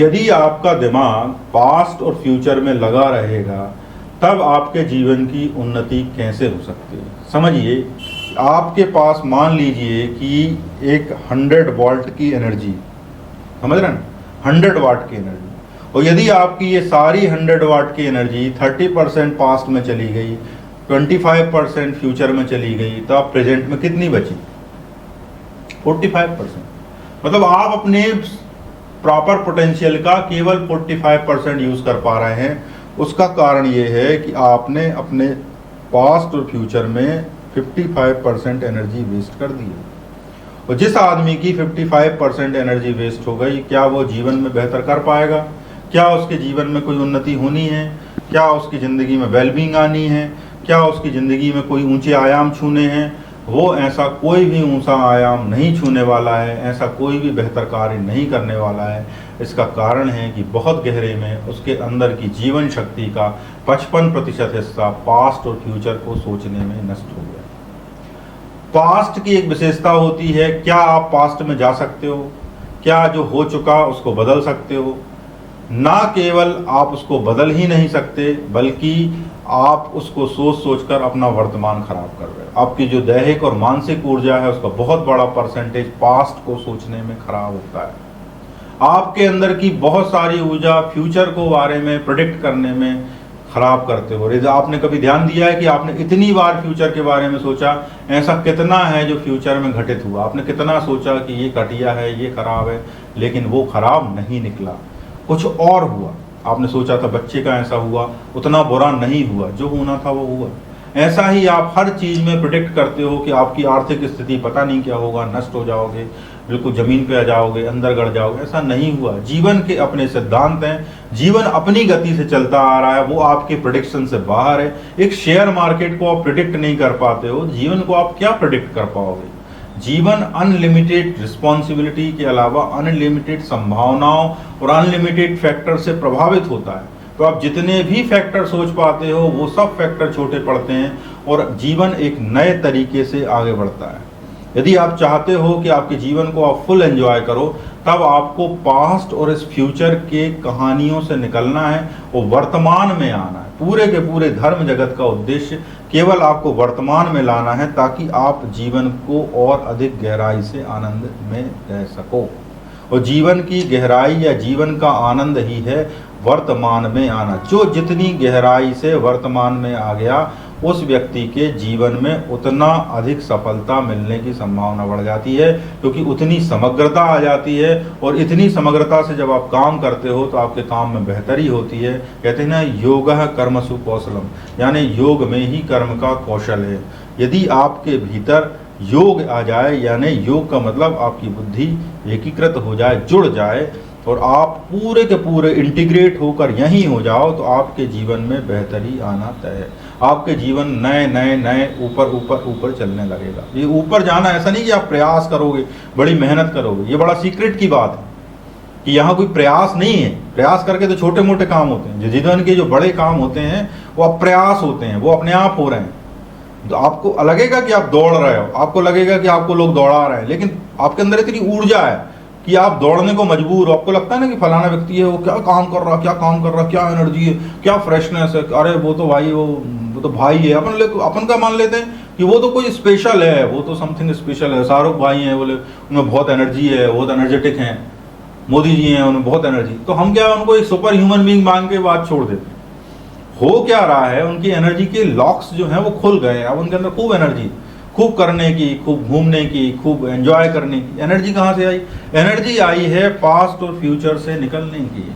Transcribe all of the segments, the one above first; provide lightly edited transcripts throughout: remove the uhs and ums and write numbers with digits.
यदि आपका दिमाग पास्ट और फ्यूचर में लगा रहेगा तब आपके जीवन की उन्नति कैसे हो सकती है। समझिए, आपके पास मान लीजिए कि एक 100 वोल्ट की एनर्जी, समझ रहे हैं, 100 वाट की एनर्जी, और यदि आपकी ये सारी 100 वाट की एनर्जी 30% पास्ट में चली गई, 25% फ्यूचर में चली गई, तो आप प्रेजेंट में कितनी बची? 45%। मतलब आप अपने प्रॉपर पोटेंशियल का केवल 45% यूज कर पा रहे हैं। उसका कारण ये है कि आपने अपने पास्ट और फ्यूचर में 55% एनर्जी वेस्ट कर दी है। और जिस आदमी की 55% एनर्जी वेस्ट हो गई, क्या वो जीवन में बेहतर कर पाएगा? क्या उसके जीवन में कोई उन्नति होनी है? क्या उसकी ज़िंदगी में वेलबींग आनी है? क्या उसकी ज़िंदगी में कोई ऊंचे आयाम छूने हैं? वो ऐसा कोई भी ऊंचा आयाम नहीं छूने वाला है, ऐसा कोई भी बेहतर कार्य नहीं करने वाला है। इसका कारण है कि बहुत गहरे में उसके अंदर की जीवन शक्ति का 55% हिस्सा पास्ट और फ्यूचर को सोचने में नष्ट हो गया। पास्ट की एक विशेषता होती है, क्या आप पास्ट में जा सकते हो? क्या जो हो चुका उसको बदल सकते हो? ना केवल आप उसको बदल ही नहीं सकते, बल्कि आप उसको सोच सोचकर अपना वर्तमान खराब कर रहे हो। आपकी जो दैहिक और मानसिक ऊर्जा है उसका बहुत बड़ा परसेंटेज पास्ट को सोचने में खराब होता है। आपके अंदर की बहुत सारी ऊर्जा फ्यूचर को बारे में प्रेडिक्ट करने में खराब करते हो। आपने कभी ध्यान दिया है कि आपने इतनी बार फ्यूचर के बारे में सोचा? ऐसा कितना है जो फ्यूचर में घटित हुआ? आपने कितना सोचा कि ये घटिया है, ये खराब है, लेकिन वो खराब नहीं निकला, कुछ और हुआ। आपने सोचा था बच्चे का ऐसा हुआ, उतना बुरा नहीं हुआ, जो होना था वो हुआ। ऐसा ही आप हर चीज में प्रेडिक्ट करते हो कि आपकी आर्थिक स्थिति पता नहीं क्या होगा, नष्ट हो जाओगे, बिल्कुल जमीन पे आ जाओगे, अंदर गड़ जाओगे। ऐसा नहीं हुआ। जीवन के अपने सिद्धांत हैं, जीवन अपनी गति से चलता आ रहा है, वो आपके प्रेडिक्शन से बाहर है। एक शेयर मार्केट को आप प्रेडिक्ट नहीं कर पाते हो, जीवन को आप क्या प्रेडिक्ट कर पाओगे? जीवन अनलिमिटेड रिस्पॉन्सिबिलिटी के अलावा अनलिमिटेड संभावनाओं और अनलिमिटेड फैक्टर से प्रभावित होता है। तो आप जितने भी फैक्टर सोच पाते हो वो सब फैक्टर छोटे पड़ते हैं और जीवन एक नए तरीके से आगे बढ़ता है। यदि आप चाहते हो कि आपके जीवन को आप फुल एंजॉय करो, तब आपको पास्ट और इस फ्यूचर के कहानियों से निकलना है और वर्तमान में आना है। पूरे के पूरे धर्म जगत का उद्देश्य केवल आपको वर्तमान में लाना है, ताकि आप जीवन को और अधिक गहराई से आनंद में रह सको। और जीवन की गहराई या जीवन का आनंद ही है वर्तमान में आना। जो जितनी गहराई से वर्तमान में आ गया, उस व्यक्ति के जीवन में उतना अधिक सफलता मिलने की संभावना बढ़ जाती है, क्योंकि उतनी समग्रता आ जाती है। और इतनी समग्रता से जब आप काम करते हो तो आपके काम में बेहतरी होती है। कहते हैं ना, योगः कर्मसु कौशलम, यानी योग में ही कर्म का कौशल है। यदि आपके भीतर योग आ जाए, यानी योग का मतलब आपकी बुद्धि एकीकृत हो जाए, जुड़ जाए, और आप पूरे के पूरे इंटीग्रेट होकर यहीं हो जाओ, तो आपके जीवन में बेहतरी आना तय है। आपके जीवन नए नए नए ऊपर ऊपर ऊपर चलने लगेगा। ये ऊपर जाना ऐसा नहीं कि आप प्रयास करोगे, बड़ी मेहनत करोगे। ये बड़ा सीक्रेट की बात है कि यहाँ कोई प्रयास नहीं है। प्रयास करके तो छोटे मोटे काम होते हैं। जीवन के जो बड़े काम होते हैं वो अप्रयास होते हैं, वो अपने आप हो रहे हैं। तो आपको लगेगा कि आप दौड़ रहे हो, आपको लगेगा कि आपको लोग दौड़ा रहे हैं, लेकिन आपके अंदर इतनी ऊर्जा है कि आप दौड़ने को मजबूर हो। आपको लगता है ना कि फलाना व्यक्ति है, वो क्या काम कर रहा, क्या काम कर रहा, क्या एनर्जी है, क्या फ्रेशनेस है, अरे वो तो भाई वो तो भाई है। अपन का मान लेते हैं कि वो तो कोई स्पेशल है, वो तो समथिंग स्पेशल है। शाहरुख भाई हैं, बोले उनमें बहुत एनर्जी है, बहुत एनर्जेटिक हैं। मोदी जी हैं, उनमें बहुत एनर्जी। तो हम क्या उनको एक सुपर ह्यूमन बीइंग मान के बात छोड़ देते हैं। हो क्या रहा है, उनकी एनर्जी के लॉक्स जो हैं वो खुल गए। अब उनके अंदर खूब एनर्जी, खूब करने की, खूब घूमने की, खूब एंजॉय करने की। एनर्जी कहाँ से आई? एनर्जी आई है पास्ट और फ्यूचर से निकलने की।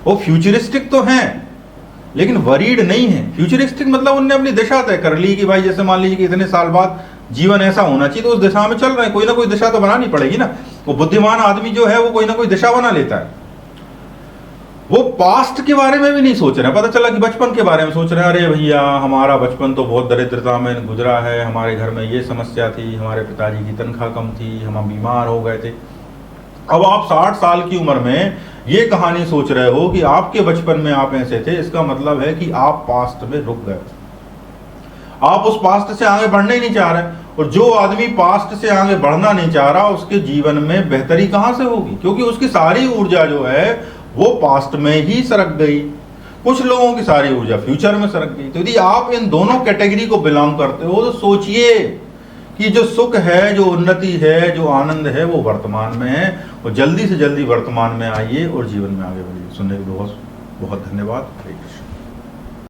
वो फ्यूचरिस्टिक तो हैं, लेकिन वरीड नहीं है। फ्यूचरिस्टिक मतलब उनने अपनी दिशा तय कर ली कि भाई जैसे मान लीजिए कि इतने साल बाद जीवन ऐसा होना चाहिए, तो उस दिशा में चल रहे हैं। कोई ना कोई दिशा तो बनानी पड़ेगी ना। वो बुद्धिमान आदमी जो है वो कोई ना कोई दिशा बना लेता है। वो पास्ट के बारे में भी नहीं सोच रहे हैं। पता चला कि बचपन के बारे में सोच रहे हैं, अरे भैया हमारा बचपन तो बहुत दरिद्रता में गुजरा है, हमारे घर में ये समस्या थी, हमारे पिताजी की तनख्वाह कम थी, हम बीमार हो गए थे। अब आप 60 साल की उम्र में ये कहानी सोच रहे हो कि आपके बचपन में आप ऐसे थे। इसका मतलब है कि आप पास्ट में रुक गए, आप उस पास्ट से आगे बढ़ने ही नहीं चाह रहे। और जो आदमी पास्ट से आगे बढ़ना नहीं चाह रहा, उसके जीवन में बेहतरी कहां से होगी? क्योंकि उसकी सारी ऊर्जा जो है वो पास्ट में ही सरक गई, कुछ लोगों की सारी ऊर्जा फ्यूचर में सरक गई। तो यदि आप इन दोनों कैटेगरी को बिलोंग करते हो तो सोचिए कि जो सुख है, जो उन्नति है, जो आनंद है वो वर्तमान में है, और जल्दी से जल्दी वर्तमान में आइए और जीवन में आगे बढ़िए। सुनने के लिए बहुत बहुत धन्यवाद। हरे कृष्ण।